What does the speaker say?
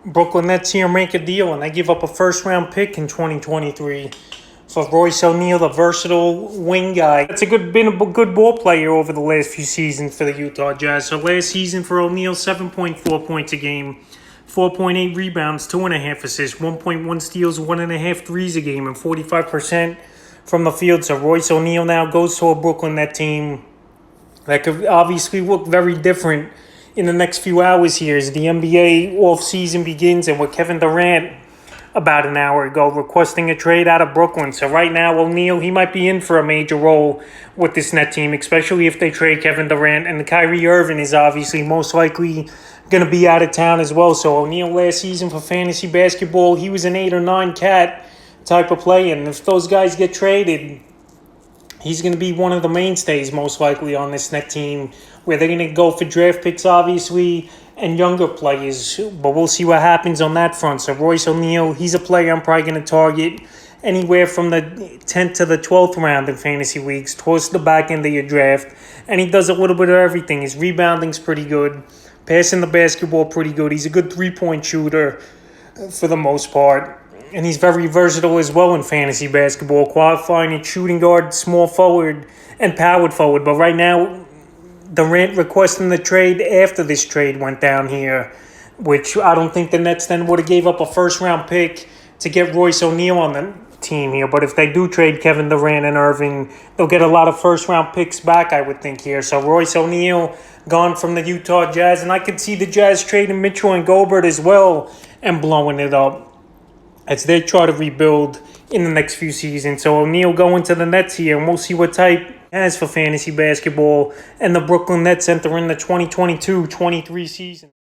Brooklyn Nets here make a deal, and they give up a first-round pick in 2023 for Royce O'Neal, the versatile wing guy. It's been a good ball player over the last few seasons for the Utah Jazz. So last season for O'Neal, 7.4 points a game, 4.8 rebounds, 2.5 assists, 1.1 steals, 1.5 threes a game, and 45% from the field. So Royce O'Neal now goes to a Brooklyn Net team that could obviously look very different in the next few hours here as the NBA offseason begins, and with Kevin Durant about an hour ago requesting a trade out of Brooklyn. So right now, O'Neal, he might be in for a major role with this net team, especially if they trade Kevin Durant. And Kyrie Irving is obviously most likely going to be out of town as well. So O'Neal last season for fantasy basketball, he was an 8 or 9 cat type of player. And if those guys get traded, he's going to be one of the mainstays most likely on this net team, where they're going to go for draft picks, obviously, and younger players. But we'll see what happens on that front. So Royce O'Neal, he's a player I'm probably going to target anywhere from the 10th to the 12th round in fantasy leagues, towards the back end of your draft. And he does a little bit of everything. His rebounding's pretty good. Passing the basketball pretty good. He's a good three-point shooter for the most part. And he's very versatile as well in fantasy basketball, qualifying at shooting guard, small forward, and power forward. But right now, Durant requesting the trade after this trade went down here, which I don't think the Nets then would have gave up a first-round pick to get Royce O'Neal on the team here. But if they do trade Kevin Durant and Irving, they'll get a lot of first-round picks back, I would think, here. So Royce O'Neal gone from the Utah Jazz, and I could see the Jazz trading Mitchell and Gobert as well and blowing it up as they try to rebuild in the next few seasons. So O'Neal going to the Nets here, and we'll see what type he has for fantasy basketball and the Brooklyn Nets entering the 2022-23 season.